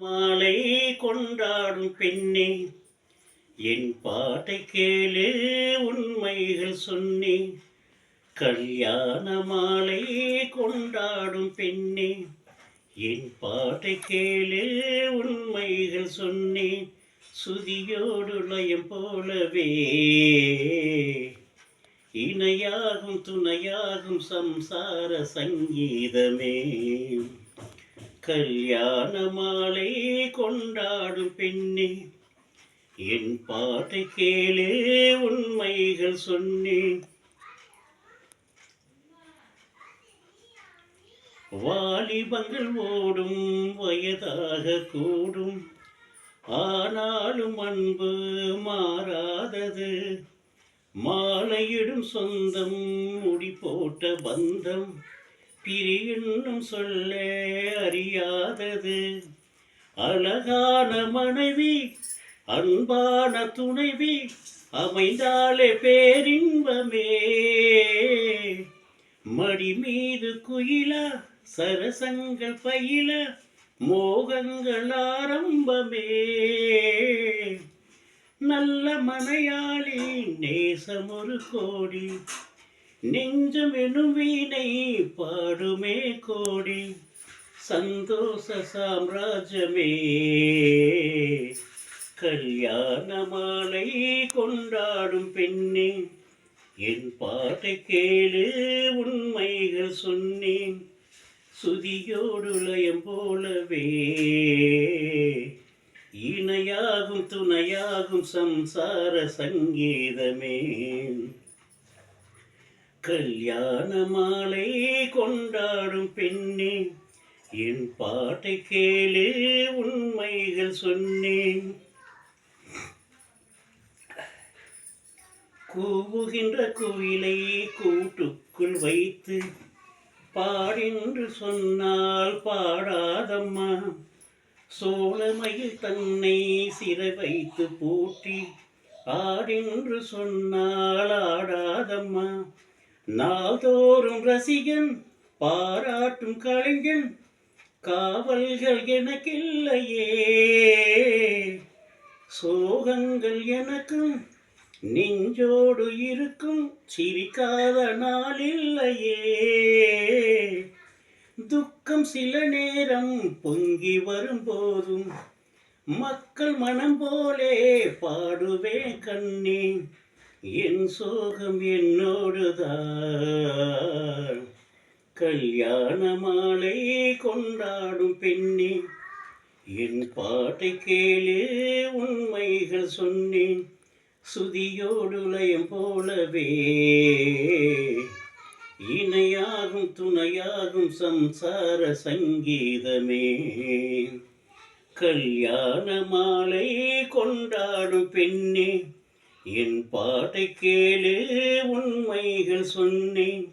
மாலை கொண்டாடும் பெண்ணே, என் பாட்டை கேளு, உண்மைகள் சொன்னேன். கல்யாண மாலை கொண்டாடும் பெண்ணே, என் பாட்டை கேளு, உண்மைகள் சொன்னேன். சுதியோடு லயம் போலவே இணையாகும் துணையாகும் சம்சார சங்கீதமே. கல்யாண மாலை கொண்டாடும் பெண்ணே, என் பாட்டை கேளு, உண்மைகள் சொன்னேன். வாலிபங்கள் ஓடும் வயதாக கூடும், ஆனாலும் அன்பு மாறாதது. மாலையிடும் சொந்தம், முடி போட்ட பந்தம், பிரியும் சொல்ல அறியாதது. அழகான மனைவி, அன்பான துணைவி அமைந்தாலே பேரின்பமே. மடி மீது குயிலா, சரசங்கள் பயில, மோகங்கள் ஆரம்பமே. நல்ல மனையாளி, நேசம் ஒரு கோடி, நெஞ்சம் எனும் வீணை பாடுமே கோடி. சந்தோஷ சாம்ராஜ்யமே. கல்யாண மாலை கொண்டாடும் பெண்ணே, என் பாட்டை கேளு, உண்மைகள் சொன்னேன். சுதியோடு லயம் போலவே இணையாகும் துணையாகும் சம்சார சங்கீதமே. கல்யாண மாலை கொண்டாடும் பெண்ணே, என் பாட்டை கேளு, உண்மைகள் சொன்னேன். கூவுகின்ற குயிலை கூட்டுக்குள் வைத்து பாடென்று சொன்னால் பாடாதம்மா. சோழமையில் தன்னை சிறை வைத்து பூட்டி ஆடென்று சொன்னால் ஆடாதம்மா. நாள்தோறும் ரசிகன் பாராட்டும் கலைஞன், காவல்கள் எனக்கில்லையே. சோகங்கள் எனக்கும் நெஞ்சோடு இருக்கும், சிரிக்காத நாளில்லையே. துக்கம் சில நேரம் பொங்கி வரும்போதும், மக்கள் மனம் போலே பாடுவே கண்ணே. என் சோகம் என்னோடுதான். கல்யாண மாலை கொண்டாடும் பெண்ணே, என் பாட்டை கேளு, உண்மைகள் சொன்னேன். சுதியோடு லயம் போலவே இணையாகும் துணையாகும் சம்சார சங்கீதமே. கல்யாண மாலை கொண்டாடும் பெண்ணே, என் பாட்டை கேளு, உண்மைகள் சொன்னேன்.